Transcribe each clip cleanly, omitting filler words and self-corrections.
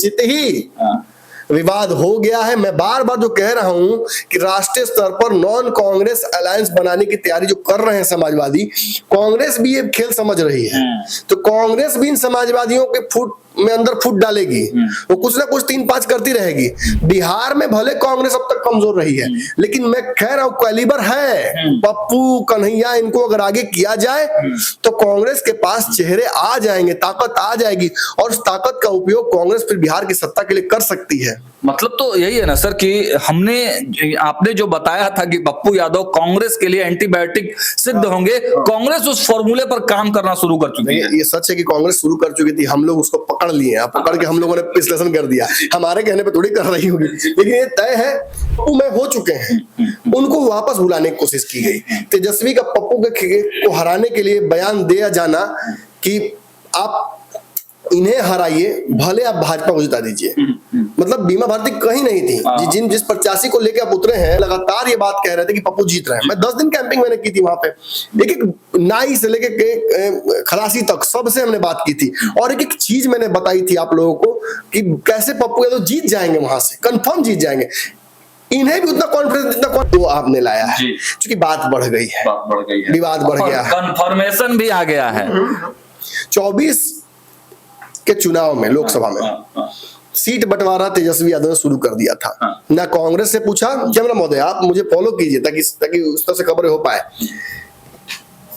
निश्चित ही विवाद हो गया है। मैं बार बार जो कह रहा हूं कि राष्ट्रीय स्तर पर नॉन कांग्रेस अलायंस बनाने की तैयारी जो कर रहे हैं समाजवादी, कांग्रेस भी ये खेल समझ रही है। तो कांग्रेस भी इन समाजवादियों के फुट में अंदर फुट डालेगी, वो कुछ ना कुछ 3-5 करती रहेगी। बिहार में भले कांग्रेस अब तक कमजोर रही है, लेकिन मैं कह रहा हूं कैलिबर है। पप्पू कन्हैया इनको अगर आगे किया जाए तो कांग्रेस के पास चेहरे आ जाएंगे, ताकत आ जाएगी, और उस ताकत का उपयोग कांग्रेस फिर बिहार की सत्ता के लिए कर सकती है। मतलब तो यही है ना सर कि आपने जो बताया था कि पप्पू यादव कांग्रेस के लिए एंटीबायोटिक सिद्ध होंगे, कांग्रेस उस फॉर्मूले पर काम करना शुरू कर चुकी है। ये सच है कि कांग्रेस शुरू कर चुकी थी, हम लोग उसको पकड़ लिए, पकड़ के हम लोगों ने विश्लेषण कर दिया। हमारे कहने पे थोड़ी कर रही होगी, लेकिन ये तय है पप्पू में हो चुके हैं, उनको वापस बुलाने की कोशिश की गई। तेजस्वी का पप्पू को हराने के लिए बयान दिया जाना कि आप इन्हें हराइए, भले आप भाजपा को जिता दीजिए। मतलब बीमा भारती कहीं नहीं थी। जिस प्रत्याशी को लेकर आप उतरे हैं, लगातार ये बात कह रहे थे कि पप्पू जीत रहे हैं। मैं 10 दिन कैंपिंग मैंने की थी वहां पे, एक नाई से लेके खलासी तक सबसे हमने बात की थी, और एक एक चीज मैंने बताई थी आप लोगों को कि कैसे पप्पू यादव जीत जाएंगे, वहां से कंफर्म जीत जाएंगे। इन्हें भी उतना कॉन्फिडेंस वो आपने लाया है, क्योंकि बात बढ़ गई है, विवाद बढ़ गया है, कन्फर्मेशन भी आ गया है। 24 के चुनाव में, लोकसभा में सीट बंटवारा तेजस्वी यादव ने शुरू कर दिया था। ना कांग्रेस से पूछा, कैमरा महोदय आप मुझे फॉलो कीजिए ताकि उस तरह से खबरें हो पाए।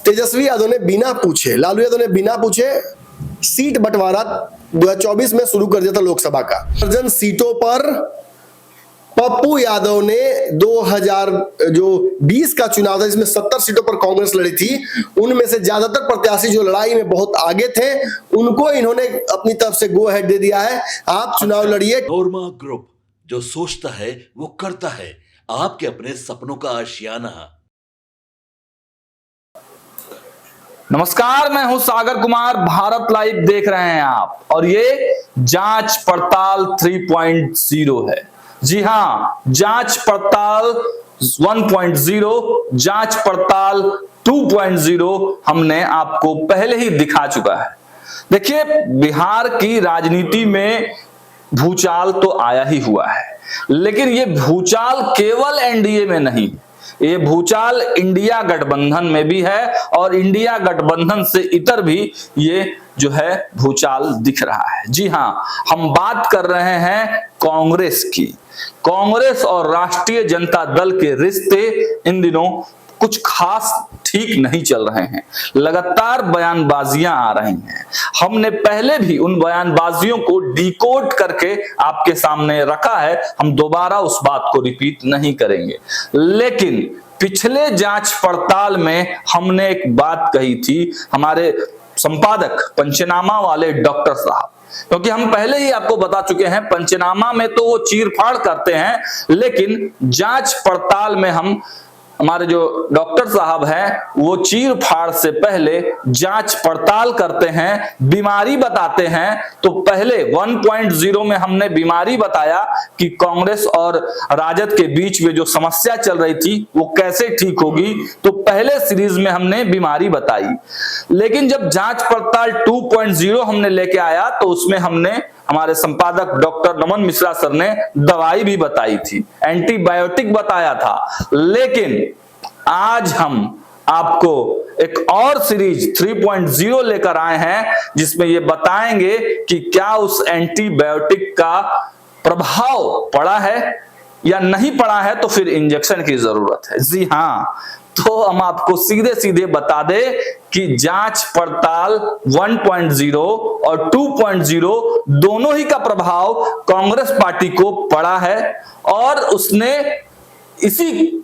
तेजस्वी यादव ने बिना पूछे, लालू यादव ने बिना पूछे सीट बंटवारा 2024 में शुरू कर दिया था लोकसभा का। दर्जन सीटों पर पप्पू यादव ने 2020 का चुनाव था जिसमें 70 सीटों पर कांग्रेस लड़ी थी, उनमें से ज्यादातर प्रत्याशी जो लड़ाई में बहुत आगे थे, उनको इन्होंने अपनी तरफ से गो अहेड दे दिया है, आप चुनाव लड़िए। नोरमा ग्रुप, जो सोचता है वो करता है, आपके अपने सपनों का आशियाना। नमस्कार, मैं हूं सागर कुमार, भारत लाइव देख रहे हैं आप, और ये जांच पड़ताल 3.0 है। जी हां, जांच पड़ताल 1.0, जांच पड़ताल 2.0 हमने आपको पहले ही दिखा चुका है। देखिए, बिहार की राजनीति में भूचाल तो आया ही हुआ है, लेकिन ये भूचाल केवल एनडीए में नहीं, ये भूचाल इंडिया गठबंधन में भी है, और इंडिया गठबंधन से इतर भी ये जो है भूचाल दिख रहा है। जी हां, हम बात कर रहे हैं कांग्रेस की। कांग्रेस और राष्ट्रीय जनता दल के रिश्ते इन दिनों कुछ खास ठीक नहीं चल रहे हैं, लगातार बयानबाजियां आ रही हैं। हमने पहले भी उन बयानबाजियों को डिकोड करके आपके सामने रखा है, हम दोबारा उस बात को रिपीट नहीं करेंगे। लेकिन पिछले जांच पड़ताल में हमने एक बात कही थी, हमारे संपादक पंचनामा वाले डॉक्टर साहब, क्योंकि हम पहले ही आपको बता चुके हैं पंचनामा में तो वो चीरफाड़ करते हैं, लेकिन जांच पड़ताल में हमारे जो डॉक्टर साहब हैं वो चीर फाड़ से पहले जांच पड़ताल करते हैं, बीमारी बताते हैं। तो पहले 1.0 में हमने बीमारी बताया कि कांग्रेस और राजद के बीच में जो समस्या चल रही थी वो कैसे ठीक होगी, तो पहले सीरीज में हमने बीमारी बताई। लेकिन जब जांच पड़ताल 2.0 हमने लेके आया तो उसमें हमने, हमारे संपादक डॉक्टर नमन मिश्रा सर ने दवाई भी बताई थी, एंटीबायोटिक बताया था। लेकिन आज हम आपको एक और सीरीज 3.0 लेकर आए हैं, जिसमें ये बताएंगे कि क्या उस एंटीबायोटिक का प्रभाव पड़ा है या नहीं पड़ा है, तो फिर इंजेक्शन की जरूरत है। जी हां, तो हम आपको सीधे सीधे बता दें कि जांच पड़ताल 1.0 और 2.0 दोनों ही का प्रभाव कांग्रेस पार्टी को पड़ा है, और उसने इसी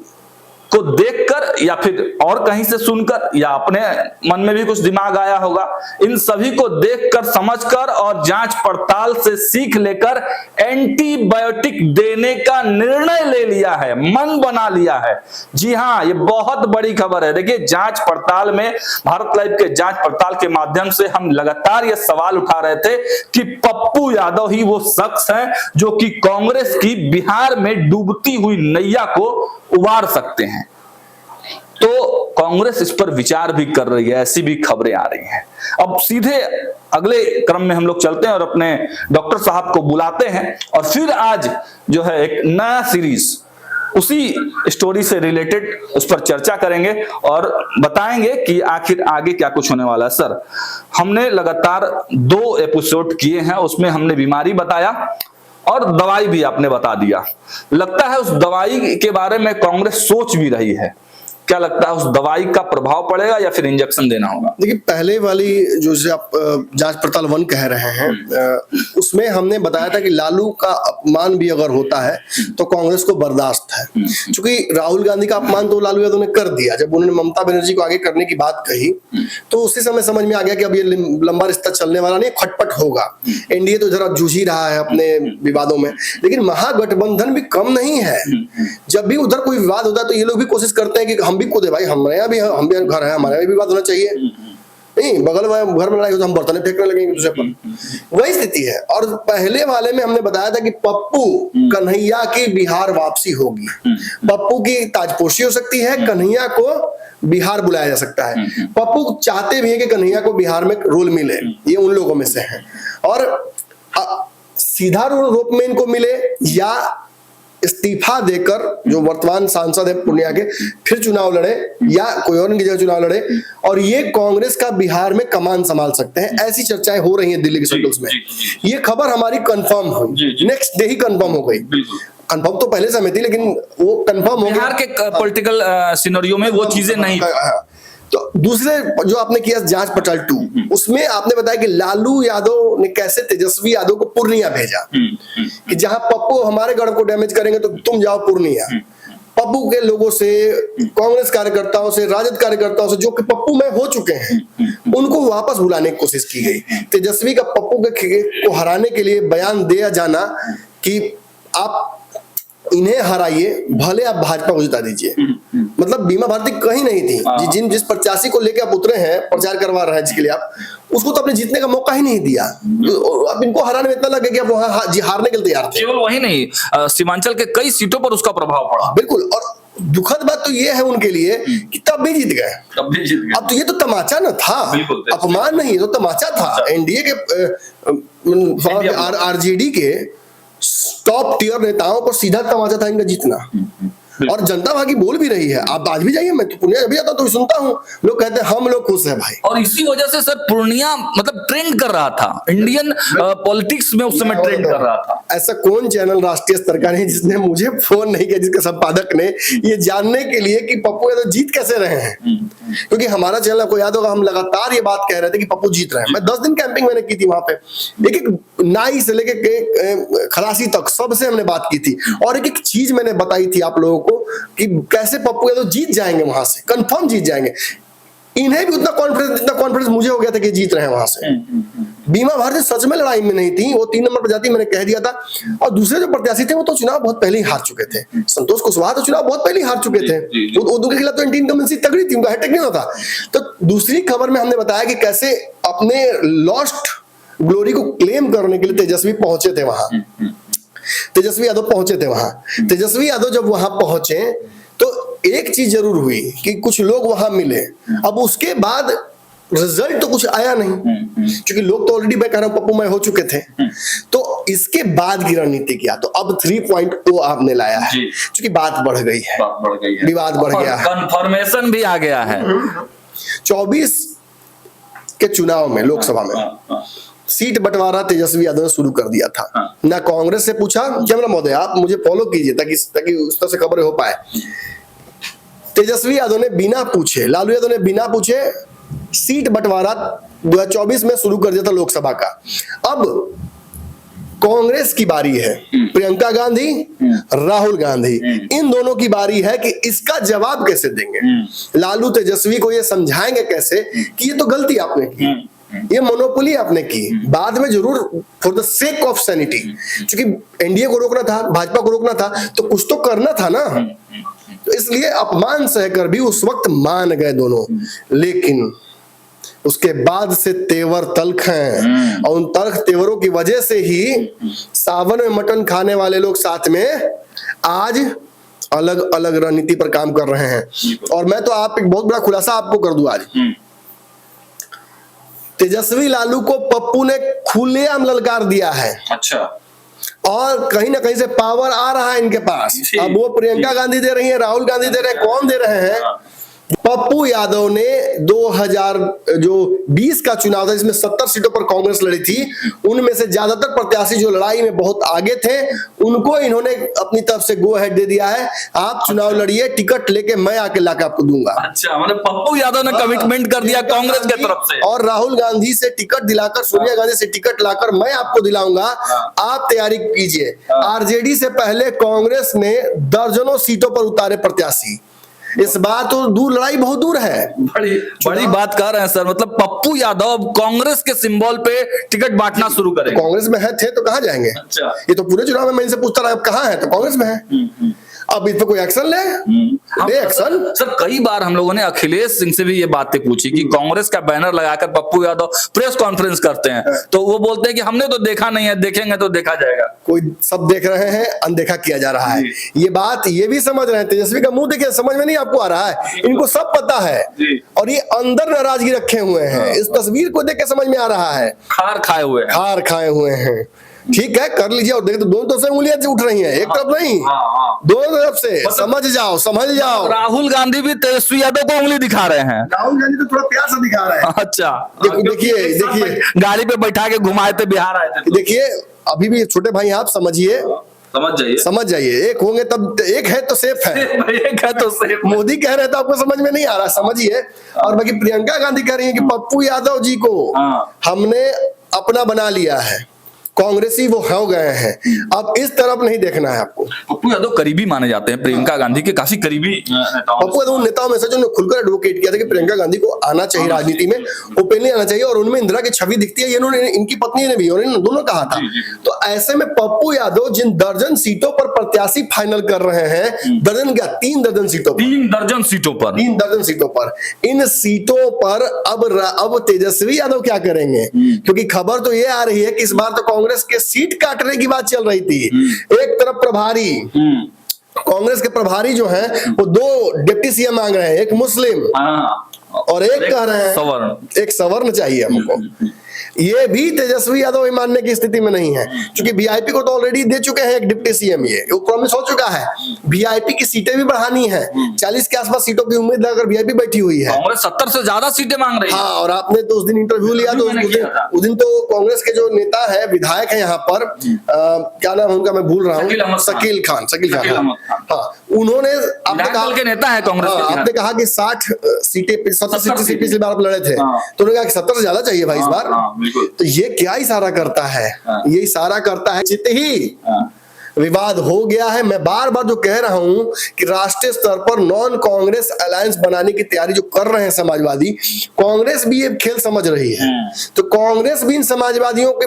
को देखकर या फिर और कहीं से सुनकर या अपने मन में भी कुछ दिमाग आया होगा, इन सभी को देखकर, समझकर और जांच पड़ताल से सीख लेकर एंटीबायोटिक देने का निर्णय ले लिया है, मन बना लिया है। जी हां, ये बहुत बड़ी खबर है। देखिए, जांच पड़ताल में, भारत लाइव के जांच पड़ताल के माध्यम से हम लगातार ये सवाल उठा रहे थे कि पप्पू यादव ही वो शख्स है जो कि कांग्रेस की बिहार में डूबती हुई नैया को उबार सकते हैं। तो कांग्रेस इस पर विचार भी कर रही है, ऐसी भी खबरें आ रही हैं। अब सीधे अगले क्रम में हम लोग चलते हैं और अपने डॉक्टर साहब को बुलाते हैं और फिर आज जो है एक नया सीरीज उसी स्टोरी से रिलेटेड उस पर चर्चा करेंगे और बताएंगे कि आखिर आगे क्या कुछ होने वाला है। सर, हमने लगातार 2 एपिसोड किए हैं, उसमें हमने बीमारी बताया और दवाई भी आपने बता दिया। लगता है उस दवाई के बारे में कांग्रेस सोच भी रही है। क्या लगता है, उस दवाई का प्रभाव पड़ेगा या फिर इंजेक्शन देना होगा? देखिए, पहले वाली जो से आप जांच पड़ताल 1 कह रहे हैं, उसमें हमने बताया था कि लालू का अपमान भी अगर होता है तो कांग्रेस को बर्दाश्त है। क्योंकि राहुल गांधी का अपमान तो लालू यादव ने कर दिया जब उन्होंने ममता बनर्जी को आगे करने की बात कही, तो उसी समय समझ में आ गया कि अब ये लंबा रिश्ता चलने वाला नहीं, खटपट होगा। एनडीए तो इधर जूझ ही रहा है अपने विवादों में, लेकिन महागठबंधन भी कम नहीं है। जब भी उधर कोई विवाद होता है तो ये लोग भी कोशिश करते हैं कि हम भी कूदे भाई, हमारे यहाँ भी घर है, हमारे यहाँ भी विवाद होना चाहिए। नहीं, बगल में घर में लड़ाई हो तो हम बर्तन फेंकने लगेंगे दूसरे पर। वही स्थिति है। और पहले वाले में हमने बताया था कि पप्पू कन्हैया की बिहार वापसी होगी। पप्पू की ताजपोशी हो सकती है, कन्हैया को बिहार बुलाया जा सकता है। पप्पू चाहते भी है कि कन्हैया को बिहार में रोल मिले, ये उन लोगों में से है। और सीधा रोल में इनको मिले या इस्तीफा देकर जो वर्तमान सांसद है पूर्णिया के फिर चुनाव लड़े या कोई और इनकी जगह चुनाव लड़े और ये कांग्रेस का बिहार में कमान संभाल सकते हैं, ऐसी चर्चाएं हो रही हैं दिल्ली के सर्कल्स में। ये खबर हमारी कंफर्म हुई, नेक्स्ट डे ही कंफर्म हो गई। कंफर्म तो पहले समय थी, लेकिन वो कंफर्म हो गया। बिहार के पॉलिटिकल सिनेरियो में वो चीजें नहीं। तो दूसरे जो आपने किया जांच पड़ताल 2, उसमें आपने बताया कि लालू यादव ने कैसे तेजस्वी यादव को पूर्णिया भेजा कि जहां पप्पू हमारे गढ़ को डैमेज करेंगे तो तुम जाओ पूर्णिया। पप्पू के लोगों से, कांग्रेस कार्यकर्ताओं से, राजद कार्यकर्ताओं से जो कि पप्पू में हो चुके हैं, उनको वापस बुलाने की कोशिश की गई। तेजस्वी का पप्पू को हराने के लिए बयान दिया जाना कि आप इन्हें हराइए, भले आप भाजपा को जिता दीजिए। मतलब बीमा भारती कहीं नहीं थी। जिस प्रत्याशी को लेकर आप उतरे हैं, प्रचार करवा रहे हैं जिसके लिए आप, उसको तो अपने जीतने का मौका ही नहीं दिया। अब इनको हराने में इतना लगे कि आप वहां हारने के लिए तैयार थे। केवल वही नहीं, सीमांचल के कई सीटों पर उसका प्रभाव पड़ा। बिल्कुल। और दुखद बात तो ये है उनके लिए कि तब भी जीत गए। अब तो ये तो तमाचा न था, अपमान नहीं, तो तमाचा था। एनडीए के आरजेडी के टॉप टियर नेताओं को सीधा तमाचा था इनका जीतना। और जनता भागी बोल भी रही है। आप आज भी जाइए, मैं तो पूर्णिया भी आता तो सुनता हूँ, लोग कहते हैं हम लोग खुश हैं भाई। और इसी वजह से सर पूर्णिया मतलब ट्रेंड कर रहा था, इंडियन पॉलिटिक्स में उस समय ट्रेंड कर रहा था। ऐसा कौन चैनल राष्ट्रीय स्तर का नहीं जिसने मुझे फोन नहीं किया, जिसके संपादक ने ये जानने के लिए कि पप्पू यादव जीत कैसे रहे हैं। क्योंकि हमारा चैनल आपको याद होगा, हम लगातार ये बात कह रहे थे कि पप्पू जीत रहे हैं। मैं 10 दिन कैंपिंग मैंने की थी वहां पे, एक नाई से लेके खलासी तक सबसे हमने बात की थी और एक एक चीज मैंने बताई थी आप लोगों को कि कैसे पप्पू यादव जीत जाएंगे, वहां से कंफर्म जीत जाएंगे। इन्हें भी उतना कॉन्फिडेंस मुझे हो गया था कि जीत रहे हैं वहां से। बीमा भारती सच में लड़ाई में नहीं थी, वो 3 नंबर पर जाती, मैंने कह दिया था। और दूसरे जो प्रत्याशी थे वो तो चुनाव बहुत पहले ही हार चुके थे। संतोष कुशवाहा तो चुनाव बहुत पहले ही हार चुके थे, उनके खिलाफ तो एंटी इनकम्बेंसी तगड़ी थी, उनका हैट्रिक नहीं होता। तो दूसरी खबर में हमने बताया कि कैसे अपने लॉस्ट ग्लोरी को क्लेम करने के लिए तेजस्वी पहुंचे थे वहां। तेजस्वी यादव पहुंचे थे वहां। तेजस्वी यादव जब वहां पहुंचे तो एक चीज जरूर हुई कि कुछ लोग वहां मिले। अब उसके बाद रिजल्ट तो कुछ आया नहीं, क्योंकि लोग तो ऑलरेडी मैं कह रहा हूं पप्पू में हो चुके थे। तो इसके बाद की रणनीति क्या, तो अब 3.0 आपने लाया है, क्योंकि बात बढ़ गई है, विवाद बढ़ गया है, कंफर्मेशन भी आ गया है। 24 के चुनाव में, लोकसभा में सीट बंटवारा तेजस्वी यादव ने शुरू कर दिया था। ना कांग्रेस से पूछा, कैमरा महोदय आप मुझे फॉलो कीजिए ताकि उस तरह से खबरें हो पाए। तेजस्वी यादव ने बिना पूछे, लालू यादव ने बिना पूछे सीट बंटवारा 2024 में शुरू कर दिया था लोकसभा का। अब कांग्रेस की बारी है, प्रियंका गांधी, राहुल गांधी, इन दोनों की बारी है कि इसका जवाब कैसे देंगे। लालू तेजस्वी को ये समझाएंगे कैसे कि ये तो गलती आपने की, ये मोनोपोली आपने की। बाद में जरूर for the sake of sanity, क्योंकि एनडीए को रोकना था, भाजपा को रोकना था, तो कुछ तो करना था ना। तो इसलिए अपमान सहकर भी उस वक्त मान गए दोनों। लेकिन उसके बाद से तेवर तल्ख हैं, और उन तल्ख तेवरों की वजह से ही सावन में मटन खाने वाले लोग साथ में आज अलग अलग रणनीति पर काम कर रहे हैं। और मैं तो आप एक बहुत बड़ा खुलासा आपको कर दूं आज, तेजस्वी लालू को पप्पू ने खुलेआम ललकार दिया है। अच्छा, और कहीं ना कहीं से पावर आ रहा है इनके पास। अब वो प्रियंका गांधी दे रही है, राहुल गांधी दे रहे हैं, कौन दे रहे हैं? पप्पू यादव ने 2020 का चुनाव था जिसमें 70 सीटों पर कांग्रेस लड़ी थी, उनमें से ज्यादातर प्रत्याशी जो लड़ाई में बहुत आगे थे उनको इन्होंने अपनी तरफ से गो अहेड दे दिया है, आप चुनाव लड़िए, टिकट लेके मैं आके लाके आपको दूंगा। अच्छा, मतलब पप्पू यादव ने कमिटमेंट कर दिया कांग्रेस की तरफ से। और राहुल गांधी से टिकट दिलाकर, सोनिया गांधी से टिकट लाकर मैं आपको दिलाऊंगा, आप तैयारी कीजिए। आरजेडी से पहले कांग्रेस ने दर्जनों सीटों पर उतारे प्रत्याशी, इस बार तो दूर, लड़ाई बहुत दूर है। बड़ी बात कर रहे हैं सर, मतलब पप्पू यादव अब कांग्रेस के सिंबल पे टिकट बांटना शुरू करेंगे। कांग्रेस में है, थे तो कहां जाएंगे? अच्छा, ये तो पूरे चुनाव में मैं इनसे पूछता रहा, अब कहां है? तो कांग्रेस में है। अब इस पे कोई एक्शन ले एक्शन। सर कई बार हम लोगों ने अखिलेश सिंह से भी ये बातें पूछी कि कांग्रेस का बैनर लगाकर पप्पू यादव प्रेस कॉन्फ्रेंस करते हैं, तो वो बोलते हैं कि हमने तो देखा नहीं है, देखेंगे तो देखा जाएगा। कोई सब देख रहे हैं, अनदेखा किया जा रहा है। ये बात ये भी समझ रहे हैं, तेजस्वी का मुंह देखिए, समझ में नहीं आपको आ रहा है? इनको सब पता है और ये अंदर नाराजगी रखे हुए हैं। इस तस्वीर को देख के समझ में आ रहा है, खार खाए हुए हैं। ठीक है, कर लीजिए। और देखिए तो दोनों तरफ से उंगलियां उठ रही हैं, एक तरफ नहीं, दोनों तरफ से। समझ जाओ। राहुल गांधी भी तेजस्वी यादव को उंगली दिखा रहे हैं। राहुल गांधी तो थोड़ा प्यार से दिखा रहे हैं। अच्छा, देखिए गाड़ी पे बैठा के घुमाए थे, बिहार आए थे। देखिए अभी भी छोटे भाई आप समझिए, समझ जाइए। एक होंगे तब, एक है तो सेफ है, एक है तो सेफ। मोदी कह रहे हैं तो आपको समझ में नहीं आ रहा, समझिए। और बाकी प्रियंका गांधी कह रही है कि पप्पू यादव जी को हमने अपना बना लिया है, कांग्रेसी वो हो गए हैं। अब इस तरफ नहीं देखना है आपको। पप्पू यादव करीबी माने जाते हैं, प्रियंका गांधी के काफी करीबी। पप्पू यादव उन नेताओं में से जो खुलकर एडवोकेट किया था कि प्रियंका गांधी को आना चाहिए राजनीति में, ओपनली आना चाहिए, और उनमें इंदिरा की छवि दिखती है। इन्होंने, इनकी पत्नी ने भी, उन्होंने दोनों कहा था। तो ऐसे में पप्पू यादव जिन दर्जन सीटों पर प्रत्याशी फाइनल कर रहे हैं, दर्जन क्या, 3 दर्जन सीटों पर, 3 दर्जन सीटों पर, 3 दर्जन सीटों पर, इन सीटों पर अब तेजस्वी यादव क्या करेंगे? क्योंकि खबर तो ये आ रही है कि इस बार तो कांग्रेस के सीट काटने की बात चल रही थी। एक तरफ प्रभारी, कांग्रेस के प्रभारी जो हैं वो 2 डिप्टी सीएम मांग रहे हैं, एक मुस्लिम और एक कह रहे हैं सवर्ण, एक सवर्ण चाहिए हमको। ये भी तेजस्वी यादव मानने की स्थिति में नहीं है, क्योंकि वीआईपी को तो ऑलरेडी दे चुके हैं एक डिप्टी सीएम, ये प्रॉमिस हो चुका है। वीआईपी की सीटें भी बढ़ानी है, 40 के आसपास सीटों की उम्मीद लगाकर वीआईपी बैठी हुई है। कांग्रेस 70 से ज्यादा सीटें मांग रही है। हाँ, और आपने तो उस दिन इंटरव्यू लिया, तो उस दिन तो कांग्रेस के जो नेता है, विधायक है यहाँ पर, क्या नाम है उनका, मैं भूल रहा हूँ, शकील खान। हाँ, उन्होंने, आपने कहा के नेता है कांग्रेस, आपने कहा कि 60 सीटें, 70 सीटें पिछली बार आप लड़े थे, तो उन्होंने कहा कि 70 से ज्यादा चाहिए भाई इस बार। तो ये क्या इशारा करता है? ये इशारा करता है चित ही विवाद हो गया है। मैं बार बार जो कह रहा हूं कि राष्ट्रीय स्तर पर नॉन कांग्रेस अलायंस बनाने की तैयारी जो कर रहे हैं समाजवादी, कांग्रेस भी ये खेल समझ रही है। तो कांग्रेस भी इन समाजवादियों के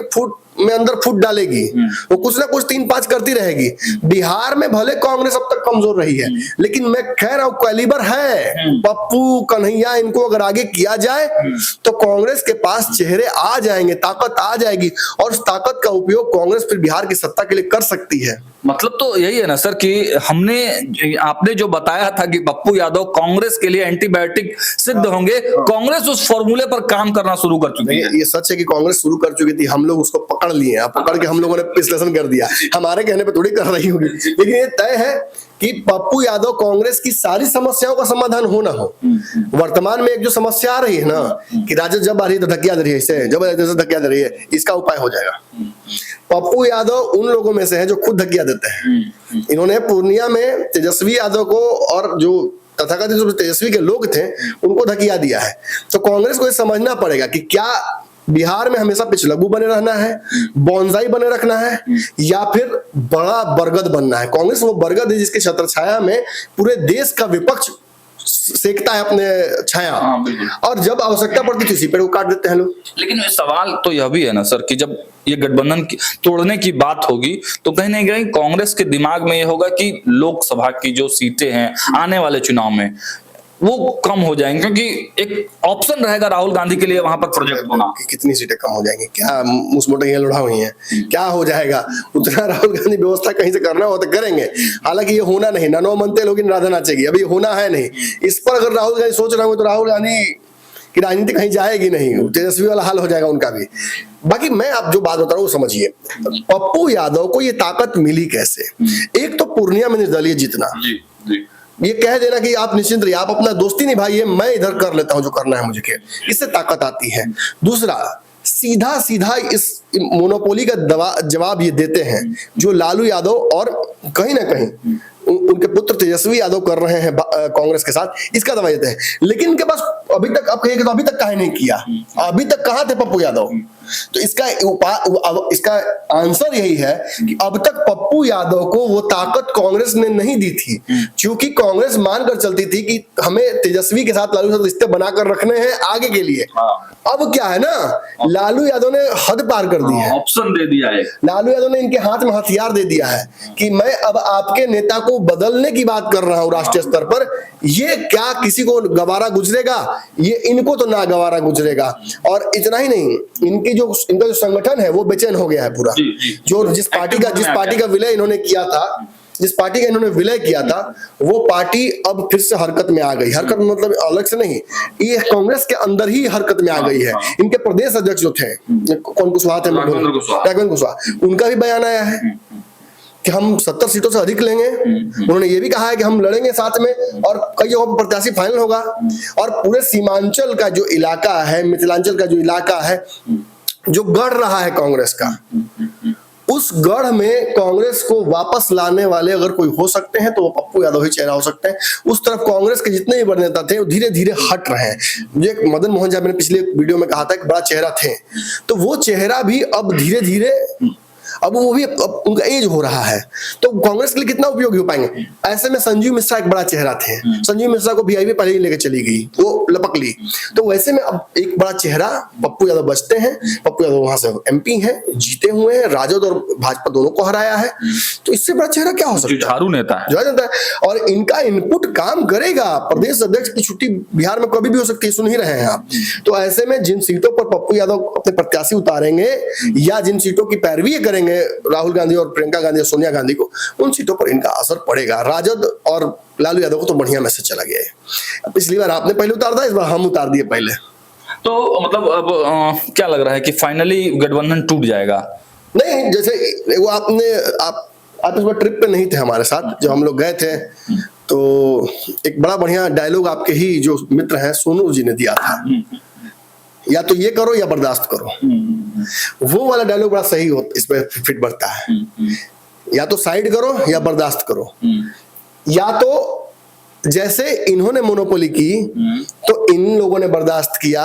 अंदर फुट डालेगी, वो कुछ ना कुछ 3-5 करती रहेगी। बिहार में भले कांग्रेस अब तक कमजोर रही है, लेकिन मैं कह रहा हूं कैलिबर है। पप्पू, कन्हैया, इनको अगर आगे किया जाए तो कांग्रेस के पास चेहरे आ जाएंगे, ताकत आ जाएगी, और उस ताकत का उपयोग कांग्रेस फिर बिहार की सत्ता के लिए कर सकती है। मतलब तो यही है ना सर कि आपने जो बताया था कि पप्पू यादव कांग्रेस के लिए एंटीबायोटिक सिद्ध होंगे, कांग्रेस उस फॉर्मूले पर काम करना शुरू कर चुकी है। ये सच है कि कांग्रेस शुरू कर चुकी थी, हम लोग उसको पकड़ लिए, पकड़ के हम लोगों ने विश्लेषण कर दिया। हमारे कहने पे थोड़ी कर रही होगी, लेकिन ये तय है कि पप्पू यादव कांग्रेस की सारी समस्याओं का समाधान हो ना हो। वर्तमान में एक जो समस्या आ रही है ना कि राजद जब आ रही है तो धकिया दे रही है, इसे जब धकिया दे रही है, इसका उपाय हो जाएगा। पप्पू यादव उन लोगों में से है जो खुद धकिया देते हैं। इन्होंने पूर्णिया में तेजस्वी यादव को और जो तथाकथित जो तेजस्वी के लोग थे उनको धकिया दिया है। तो कांग्रेस को ये समझना पड़ेगा कि क्या बिहार में हमेशा पिछलग्गू बने रहना है, बोनसाई बने रखना है, या फिर बड़ा बरगद बनना है। कांग्रेस वो बरगद है जिसके छत्रछाया में पूरे देश का विपक्ष सेकता है अपने छाया, और जब आवश्यकता पड़ती है किसी पेड़ को काट देते हैं लोग। लेकिन सवाल तो यह भी है ना सर कि जब ये गठबंधन तोड़ने की बात होगी तो कहीं ना कहीं कांग्रेस के दिमाग में ये होगा कि लोकसभा की जो सीटें हैं आने वाले चुनाव में, वो कम हो जाएंगे, क्योंकि एक ऑप्शन रहेगा राहुल गांधी के लिए वहां पर प्रोजेक्ट होना। कि कितनी सीटें कम हो जाएंगी, क्या मुसमोटियां लड़ा हुई हैं, क्या हो जाएगा, उतना राहुल गांधी व्यवस्था कहीं से करना हो तो करेंगे। हालांकि ये होना नहीं, ननो मनते लोग राधा नाचेगी, अभी होना है नहीं। इस पर अगर राहुल गांधी सोच रहे हो तो राहुल गांधी की राजनीति कहीं जाएगी नहीं, तेजस्वी वाला हाल हो जाएगा उनका भी। बाकी मैं आप जो बात बता रहा हूँ समझिए, पप्पू यादव को ये ताकत मिली कैसे? एक तो पूर्णिया में निर्दलीय जीतना, ये कह देना कि आप निश्चिंत रहिए, आप अपना दोस्ती निभाइए, मैं इधर कर लेता हूं जो करना है मुझे, इससे ताकत आती है। दूसरा, सीधा सीधा इस मोनोपोली का जवाब ये देते हैं जो लालू यादव और कहीं ना कहीं उनके पुत्र तेजस्वी यादव कर रहे हैं कांग्रेस के साथ, इसका दवा देते हैं। लेकिन इनके पास अभी तक, आप कहिएगा तो अभी तक काहे नहीं किया, अभी तक कहां थे पप्पू यादव? तो इसका आंसर यही है कि अब तक पप्पू यादव को वो ताकत कांग्रेस ने नहीं दी थी, क्योंकि कांग्रेस मानकर चलती थी कि हमें तेजस्वी के साथ लालू के साथ रिश्ते बनाकर रखने हैं आगे के लिए। अब क्या है ना, लालू यादव ने हद पार कर दी है, ऑप्शन दे दिया है। लालू यादव ने इनके हाथ में हथियार दे दिया है कि मैं अब आपके नेता को बदलने की बात कर रहा हूं राष्ट्रीय स्तर पर। ये क्या किसी को गवारा गुजरेगा? ये इनको तो ना गवारा गुजरेगा। और इतना ही नहीं, इनका जो संगठन है वो बेचैन हो गया है पूरा। जो जिस पार्टी का विलय इन्होंने किया था, जिस पार्टी का इन्होंने विलय किया था, वो पार्टी अब फिर से हरकत में आ गई। हरकत मतलब अलग से नहीं, ये कांग्रेस के अंदर ही हरकत में आ गई है। इनके प्रदेश अध्यक्ष जो थे, कौन कुशवाहा थे, राघवेंद्र कुशवाहा, उनका भी बयान आया है कि हम 70 सीटों से अधिक लेंगे। उन्होंने ये भी कहा है कि हम लड़ेंगे साथ में, और कई जगहों पर प्रत्याशी फाइनल होगा। और पूरे सीमांचल का जो इलाका है, मिथिलांचल का जो इलाका है, जो गढ़ रहा है कांग्रेस का, उस गढ़ में कांग्रेस को वापस लाने वाले अगर कोई हो सकते हैं तो वो पप्पू यादव ही चेहरा हो सकते हैं। उस तरफ कांग्रेस के जितने भी बड़े नेता थे वो धीरे धीरे हट रहे हैं। मुझे मदन मोहन झा, मैंने पिछले वीडियो में कहा था कि बड़ा चेहरा थे, तो वो चेहरा भी अब धीरे धीरे, अब वो भी अब उनका एज हो रहा है, तो कांग्रेस के लिए कितना उपयोगी हो पाएंगे? ऐसे में संजीव मिश्रा एक बड़ा चेहरा थे, संजीव मिश्रा को वीआईपी पहले ही लेके चली गई, वो लपक ली। तो वैसे में अब एक बड़ा चेहरा पप्पू यादव बचते हैं। पप्पू यादव वहां से एमपी हैं, जीते हुए हैं, राजद और भाजपा दोनों को हराया है, तो इससे बड़ा चेहरा क्या हो सकता है? झाड़ू नेता है। और इनका इनपुट काम करेगा। प्रदेश अध्यक्ष की छुट्टी बिहार में कभी भी हो सकती है, सुन ही रहे हैं आप। तो ऐसे में जिन सीटों पर पप्पू यादव अपने प्रत्याशी उतारेंगे या जिन सीटों की पैरवी करेंगे राहुल गांधी और प्रियंका गांधी और सोनिया गांधी को, उन सीटों पर इनका असर पड़ेगा। राजद और लालू यादव को तो बढ़िया मैसेज चला गया है। पिछली बार आपने पहले उतार दिया, इस बार हम उतार दिए पहले। तो मतलब अब क्या लग रहा है कि फाइनली गठबंधन टूट जाएगा? नहीं, जैसे वो आप इस बार ट्रिप पे नहीं थे हमारे साथ, जब हम लोग गए थे, तो एक बड़ा बढ़िया डायलॉग आपके ही जो मित्र हैं सोनू जी ने दिया था, या तो ये करो या बर्दाश्त करो। वो वाला डायलॉग बड़ा सही हो, इसमें फिट बैठता है। या तो साइड करो या बर्दाश्त करो। या तो जैसे इन्होंने मोनोपोली की तो इन लोगों ने बर्दाश्त किया,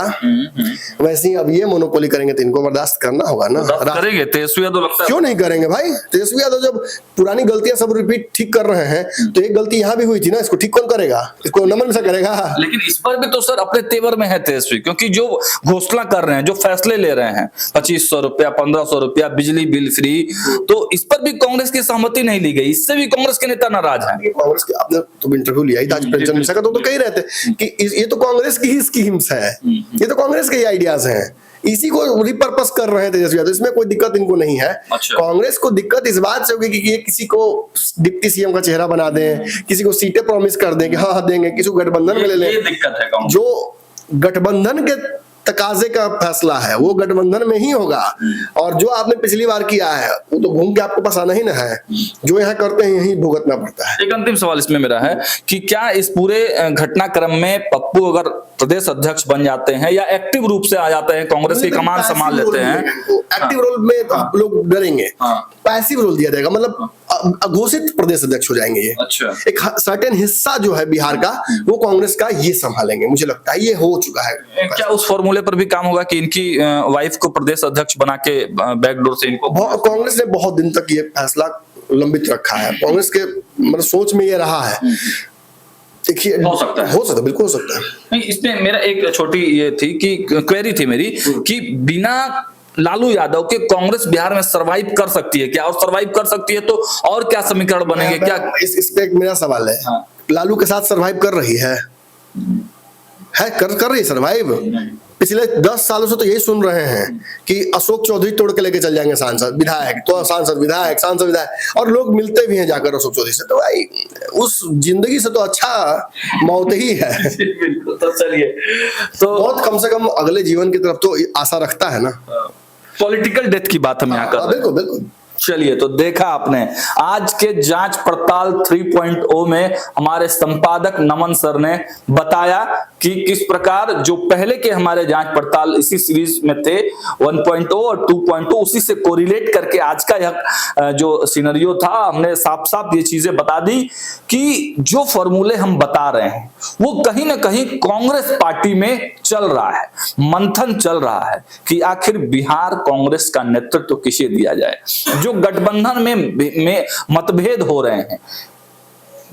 वैसे ही अब ये मोनोपोली करेंगे तो इनको बर्दाश्त करना होगा ना। करेंगे तेजस्वी यादव, लगता है क्यों नहीं करेंगे भाई? तेजस्वी यादव जब पुरानी गलतियां सब रिपीट ठीक कर रहे हैं, तो एक गलती यहाँ भी हुई थी ना, इसको ठीक कौन करेगा? इसको नमन मिश्रा करेगा। लेकिन इस पर भी तो सर अपने तेवर में है तेजस्वी, क्योंकि जो घोषणा कर रहे हैं, जो फैसले ले रहे हैं, 2500 रुपया, 1500 रुपया, बिजली बिल फ्री, तो इस पर भी कांग्रेस की सहमति नहीं ली गई। इससे भी कांग्रेस के नेता नाराज हैं। कांग्रेस के, आपने तो इंटरव्यू लिया आज प्रेमचंद मिश्रा का, तो कह रहे थे कि ये तो कांग्रेस की ही स्कीम्स है, ये तो कांग्रेस के ही आइडियाज हैं, इसी को रिपर्पस कर रहे हैं तेजस्वी यादव, इसमें कोई दिक्कत इनको नहीं है। अच्छा। कांग्रेस को दिक्कत इस बात से होगी कि ये किसी को डिप्टी सीएम का चेहरा बना दें, किसी को सीटें प्रॉमिस कर दें कि हाँ देंगे, किसी को गठबंधन में ले लें। ये दिक्कत है कांग्रेस। जो गठबंधन के तकाजे का फैसला है वो गठबंधन में ही होगा, और जो आपने पिछली बार किया है वो तो घूम के आपके पास आना ही ना है, जो यहाँ करते हैं यही भुगतना पड़ता है। एक अंतिम सवाल इसमें मेरा है कि क्या इस पूरे घटनाक्रम में पप्पू अगर प्रदेश अध्यक्ष बन जाते हैं या एक्टिव रूप से आ जाते हैं, कांग्रेस की कमान संभाल लेते हैं? एक्टिव रोल में तो आप लोग डरेंगे, पैसिव रोल दिया जाएगा, मतलब अघोषित प्रदेश अध्यक्ष हो जाएंगे ये। अच्छा। एक सर्टेन हिस्सा जो है बिहार का वो कांग्रेस का ये संभालेंगे, मुझे लगता है ये हो चुका है। क्या उस फॉर्मूले पर भी काम होगा कि इनकी वाइफ को प्रदेश अध्यक्ष बना के बैकडोर से इनको? कांग्रेस ने बहुत दिन तक ये फैसला लंबित रखा है, कांग्रेस के मतलब सोच में ये रहा है। देखिए, हो सकता है, बिल्कुल हो सकता है। नहीं, इसमें मेरा एक छोटी ये थी कि क्वेरी थी मेरी कि बिना लालू यादव के कांग्रेस बिहार में सरवाइव कर सकती है क्या? और सरवाइव कर सकती है तो और क्या समीकरण बनेंगे? क्या इस पे एक मेरा सवाल है, लालू के साथ सरवाइव कर रही है? है, कर रही सर्वाइव। पिछले 10 सालों से तो यही सुन रहे हैं कि अशोक चौधरी तोड़ के लेके चल जाएंगे सांसद विधायक, तो सांसद विधायक, और लोग मिलते भी हैं जाकर अशोक चौधरी से। तो भाई उस जिंदगी से तो अच्छा मौत ही है। बिल्कुल। तो चलिए, तो बहुत कम से कम अगले जीवन की तरफ तो आशा रखता है ना। पॉलिटिकल डेथ की बात हम यहाँ कर रहे हैं। बिल्कुल बिल्कुल। चलिए, तो देखा आपने आज के जांच पड़ताल 3.0 में हमारे संपादक नमन सर ने बताया कि किस प्रकार जो पहले के हमारे जांच पड़ताल इसी सीरीज में थे 1.0 और 2.0, उसी से कोरिलेट करके आज का यह जो सिनेरियो था, हमने साफ साफ ये चीजें बता दी कि जो फॉर्मूले हम बता रहे हैं वो कहीं ना कहीं कांग्रेस पार्टी में चल रहा है, मंथन चल रहा है कि आखिर बिहार कांग्रेस का नेतृत्व किसे दिया जाए। जो गठबंधन में मतभेद हो रहे हैं,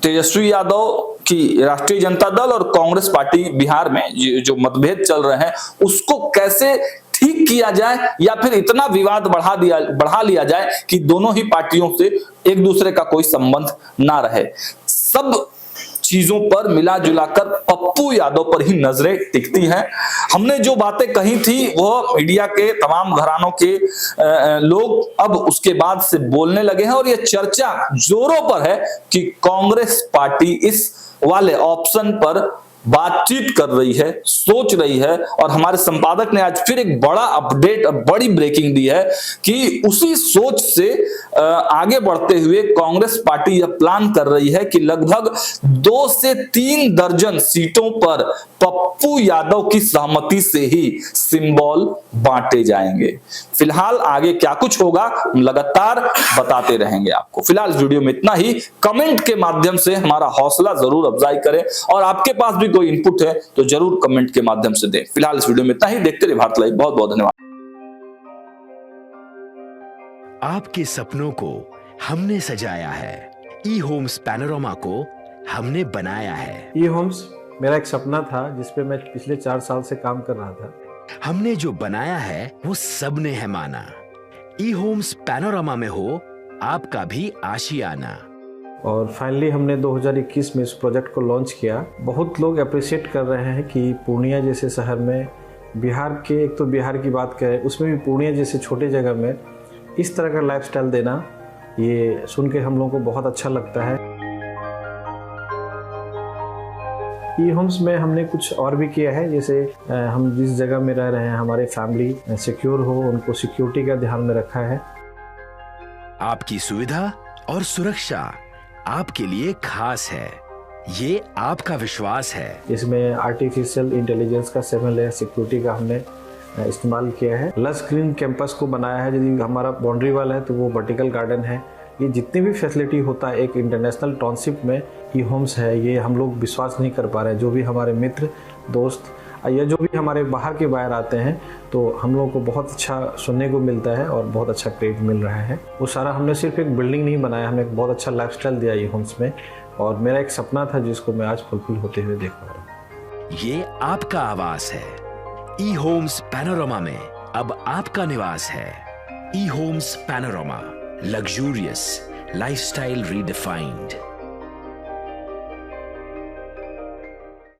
तेजस्वी यादव की राष्ट्रीय जनता दल और कांग्रेस पार्टी बिहार में जो मतभेद चल रहे हैं, उसको कैसे ठीक किया जाए या फिर इतना विवाद बढ़ा लिया जाए कि दोनों ही पार्टियों से एक दूसरे का कोई संबंध ना रहे। सब चीजों पर मिला जुलाकर पप्पू यादव पर ही नजरें टिकती हैं। हमने जो बातें कही थी वह मीडिया के तमाम घरानों के लोग अब उसके बाद से बोलने लगे हैं और यह चर्चा जोरों पर है कि कांग्रेस पार्टी इस वाले ऑप्शन पर बातचीत कर रही है, सोच रही है। और हमारे संपादक ने आज फिर एक बड़ा अपडेट, बड़ी ब्रेकिंग दी है कि उसी सोच से आगे बढ़ते हुए कांग्रेस पार्टी यह प्लान कर रही है कि लगभग 2 से 3 दर्जन सीटों पर पप्पू यादव की सहमति से ही सिंबल बांटे जाएंगे। फिलहाल आगे क्या कुछ होगा हम लगातार बताते रहेंगे आपको। फिलहाल इस वीडियो में इतना ही। कमेंट के माध्यम से हमारा हौसला जरूर अफजाई करें और आपके पास भी कोई इनपुट है तो जरूर कमेंट के माध्यम से दें। फिलहाल इस वीडियो में इतना ही। देखते रहिए भारत लाइव। बहुत बहुत धन्यवाद। आपके सपनों को हमने सजाया है, ई होम्स पैनोरामा को हमने बनाया है। ई होम्स मेरा एक सपना था जिसपे मैं पिछले 4 साल से काम कर रहा था। हमने जो बनाया है वो सबने है माना। ई होम्स पैनोरामा में हो आपका भी आशियाना। और फाइनली हमने 2021 में इस प्रोजेक्ट को लॉन्च किया। बहुत लोग अप्रिशिएट कर रहे हैं कि पूर्णिया जैसे शहर में, बिहार के, एक तो बिहार की बात करें उसमें भी पूर्णिया जैसे छोटे जगह में इस तरह का लाइफस्टाइल देना, ये सुन के हम लोगों को बहुत अच्छा लगता है। ई होम्स में हमने कुछ और भी किया है, जैसे हम जिस जगह में रह रहे हैं हमारे फैमिली सिक्योर हो, उनको सिक्योरिटी का ध्यान में रखा है। आपकी सुविधा और सुरक्षा आपके लिए खास है, ये आपका विश्वास है। इसमें आर्टिफिशियल इंटेलिजेंस का 7 लेयर सिक्योरिटी का हमने इस्तेमाल किया है। लश ग्रीन कैंपस को बनाया है। यदि हमारा बाउंड्री वाल है तो वो वर्टिकल गार्डन है। ये जितनी भी फैसिलिटी होता है एक इंटरनेशनल टाउनशिप में ई होम्स है, ये हम लोग विश्वास नहीं कर पा रहे हैं। जो भी हमारे मित्र दोस्त या जो भी हमारे बाहर के बाहर आते हैं तो हम लोगों को बहुत अच्छा सुनने को मिलता है और बहुत अच्छा क्रेडिट मिल रहा है। वो सारा हमने सिर्फ एक बिल्डिंग नहीं बनाया, हमने एक बहुत अच्छा लाइफस्टाइल दिया ई होम्स में। और मेरा एक सपना था जिसको मैं आज फुलफिल होते हुए देख पा रहा हूँ। ये आपका आवास है। ई होम्स पैनोरामा में अब आपका निवास है। E homes Panorama, luxurious lifestyle redefined.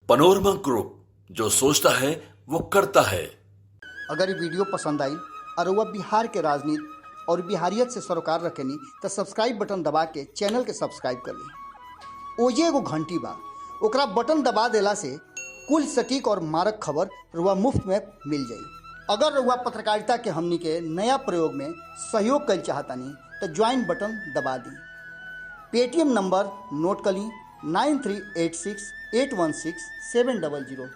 Panorama group, जो सोचता है वो करता है। अगर ये वीडियो पसंद आई और वह बिहार के राजनीति और बिहारियत से सरोकार रखेनी तो सब्सक्राइब बटन दबा के चैनल के सब्सक्राइब कर ली। ओजे एगो घंटी बा, ओकरा बटन दबा देला से कुल सटीक और मारक खबर रुआ मुफ्त में मिल जाई। अगर रुआ पत्रकारिता के हमनी के नया प्रयोग में सहयोग कर चाहतानी तो ज्वाइन बटन दबा दी। पेटीएम नंबर नोट कर ली 9386816700।